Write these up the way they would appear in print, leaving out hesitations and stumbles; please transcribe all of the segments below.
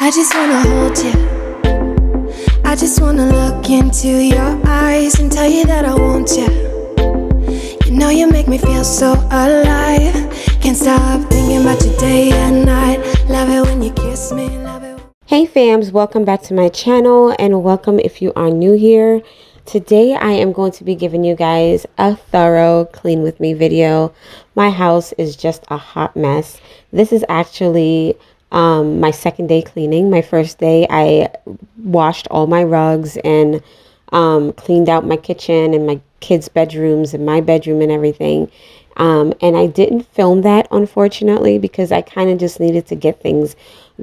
I just wanna hold you. I just wanna look into your eyes and tell you that I want you. You know you make me feel so alive. Can't stop thinking about you day and night. Love it when you kiss me, love it. Hey fams, welcome back to my channel and welcome if you are new here. Today I am going to be giving you guys a thorough clean with me video. My house is just a hot mess. This is actually my second day cleaning. My first day I washed all my rugs and cleaned out my kitchen and my kids' bedrooms and my bedroom and everything. And I didn't film that, unfortunately, because I kind of just needed to get things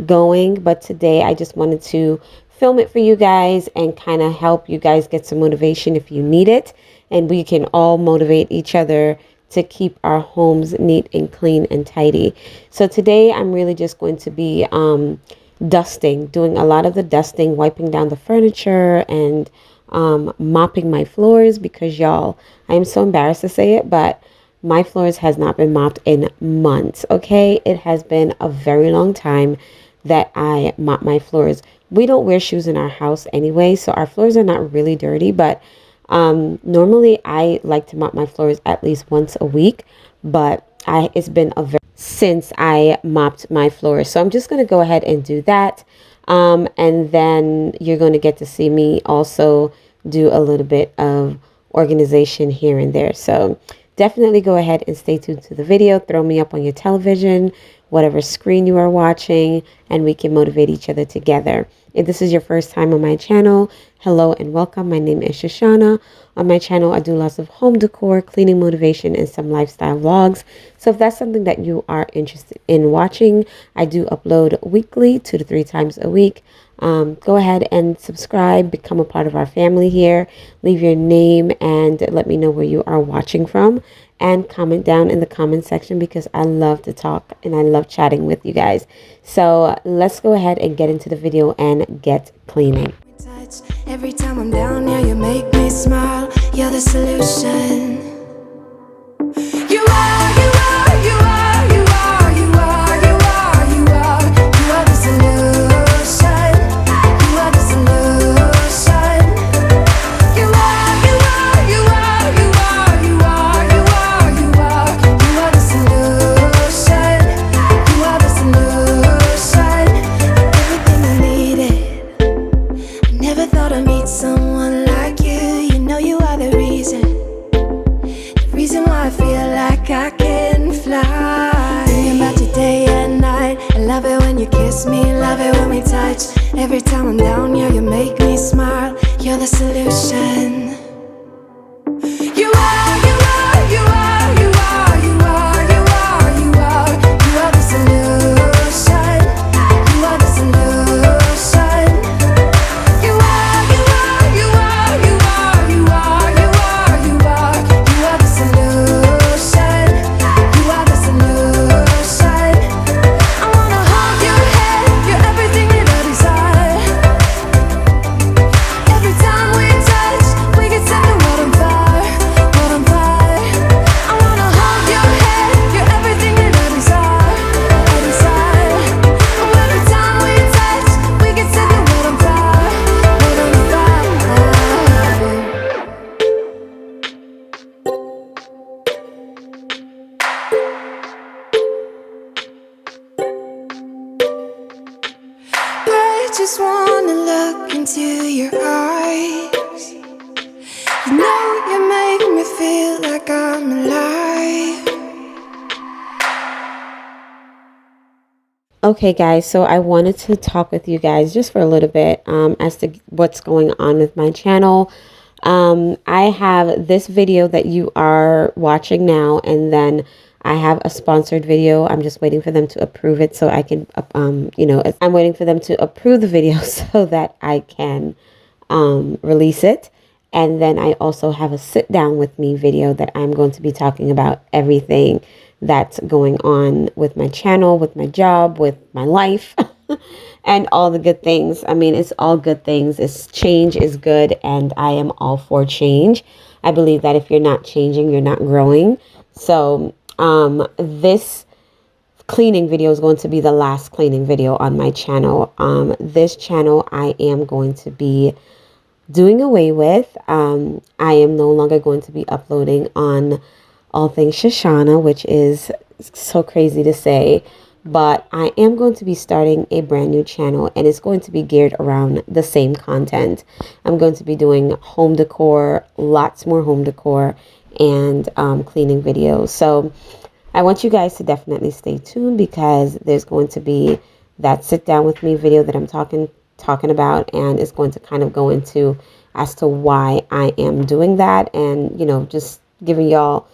going. But today I just wanted to film it for you guys and kind of help you guys get some motivation if you need it. And we can all motivate each other to keep our homes neat and clean and tidy. So today I'm really just going to be dusting, doing a lot of the dusting, wiping down the furniture and mopping my floors because y'all, I am so embarrassed to say it, but my floors has not been mopped in months, okay? It has been a very long time that I mop my floors. We don't wear shoes in our house anyway, so our floors are not really dirty, but normally I like to mop my floors at least once a week, but it's been since I mopped my floors. So I'm just going to go ahead and do that. And then you're going to get to see me also do a little bit of organization here and there. So definitely go ahead and stay tuned to the video. Throw me up on your television, whatever screen you are watching, and we can motivate each other together. If this is your first time on my channel, hello and welcome. My name is Shushana. On my channel, I do lots of home decor, cleaning motivation, and some lifestyle vlogs. So if that's something that you are interested in watching, I do upload weekly, 2 to 3 times a week. Go ahead and subscribe, become a part of our family here. Leave your name and let me know where you are watching from. And comment down in the comment section because I love to talk and I love chatting with you guys. So let's go ahead and get into the video and get cleaning. Every time I'm down here, you make me smile. You're the solution. You are, you are, you are, you are, you are, you are, you are. You are the solution. You are the solution. You are, you are, you are, you are, you are, you are, you are. You are the solution. You are the solution. Everything I needed. I never thought I'd meet someone like you. You know you are the reason why I feel like I can fly. Thinking about you day and night. I love it when you kiss me, love it when we touch. Every time I'm down here, you make me smile. You're the solution. You are, you are, you are, you are, you are, you are, you are. You are the solution. You are the solution. You are, you are, you are, you are, you are, you are, you are. You are the solution. You are the solution. I wanna hold your head. You're everything that I desire. Every time we touch, we get set the world on fire, world on fire. I wanna hold your head. You're everything that I desire, I desire. Oh, every time we touch, we get set the world on fire, world on fire. I just wanna look into your eyes. You know you make me feel like I'm alive. Okay guys, so I wanted to talk with you guys just for a little bit as to what's going on with my channel. I have this video that you are watching now, and then I have a sponsored video. I'm just waiting for them to approve it so I can, I'm waiting for them to approve the video so that I can release it. And then I also have a sit down with me video that I'm going to be talking about everything that's going on with my channel, with my job, with my life, and all the good things. I mean, it's all good things. Change is good, and I am all for change. I believe that if you're not changing, you're not growing. So this cleaning video is going to be the last cleaning video on my channel. This channel I am going to be doing away with. I am no longer going to be uploading on all things Shushana, which is so crazy to say, but I am going to be starting a brand new channel, and it's going to be geared around the same content. I'm going to be doing home decor, lots more home decor, and cleaning videos. So I want you guys to definitely stay tuned, because there's going to be that sit down with me video that I'm talking about, and it's going to kind of go into as to why I am doing that, and just giving y'all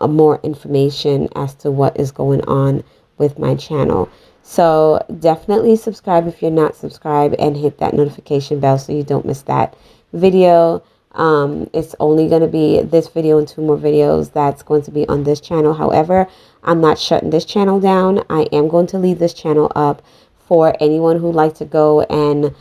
more information as to what is going on with my channel. So definitely subscribe if you're not subscribed, and hit that notification bell so you don't miss that video. It's only going to be this video and 2 more videos that's going to be on this channel. However, I'm not shutting this channel down. I am going to leave this channel up for anyone who like to go and,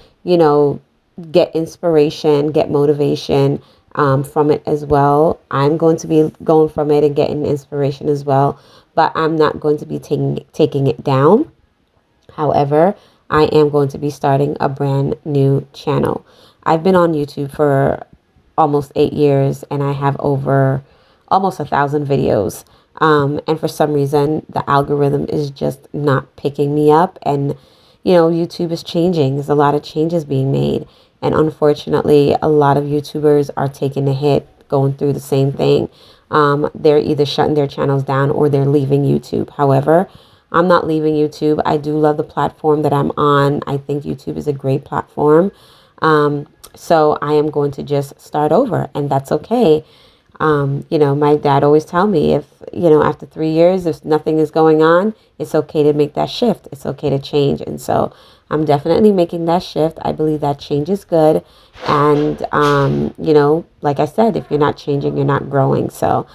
get inspiration, get motivation from it as well. I'm going to be going from it and getting inspiration as well, but I'm not going to be taking it down. However, I am going to be starting a brand new channel. I've been on YouTube for almost 8 years, and I have over almost 1,000 videos. And for some reason, the algorithm is just not picking me up. And, YouTube is changing. There's a lot of changes being made. And unfortunately, a lot of YouTubers are taking a hit, going through the same thing. They're either shutting their channels down or they're leaving YouTube. However, I'm not leaving YouTube. I do love the platform that I'm on. I think YouTube is a great platform. So I am going to just start over, and that's okay. My dad always tell me, if, after 3 years, if nothing is going on, it's okay to make that shift. It's okay to change. And so I'm definitely making that shift. I believe that change is good. And, like I said, if you're not changing, you're not growing. So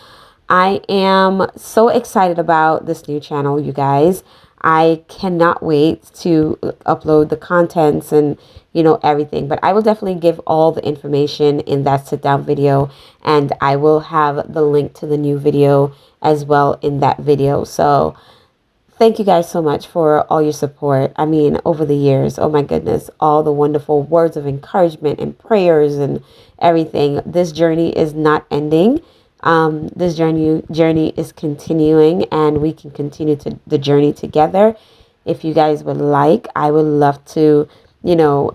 I am so excited about this new channel, you guys. I cannot wait to upload the contents and, everything. But I will definitely give all the information in that sit down video. And I will have the link to the new video as well in that video. So thank you guys so much for all your support. I mean, over the years, oh my goodness, all the wonderful words of encouragement and prayers and everything. This journey is not ending. This journey is continuing, and we can continue the journey together. If you guys would like, I would love to,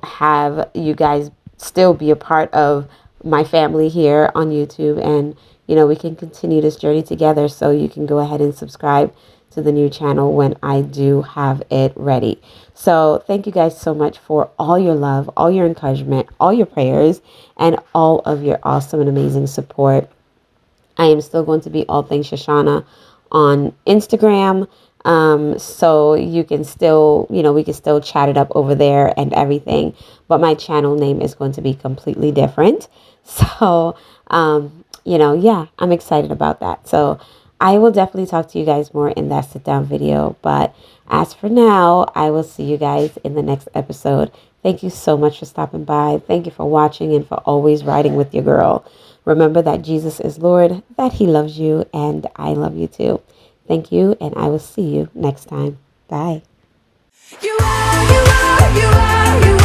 have you guys still be a part of my family here on YouTube, and, we can continue this journey together. So you can go ahead and subscribe to the new channel when I do have it ready. So thank you guys so much for all your love, all your encouragement, all your prayers, and all of your awesome and amazing support. I am still going to be all things Shushana on Instagram. So you can still, we can still chat it up over there and everything. But my channel name is going to be completely different. So, yeah, I'm excited about that. So I will definitely talk to you guys more in that sit down video. But as for now, I will see you guys in the next episode. Thank you so much for stopping by. Thank you for watching and for always riding with your girl. Remember that Jesus is Lord, that He loves you, and I love you too. Thank you, and I will see you next time. Bye. You are, you are, you are, you are.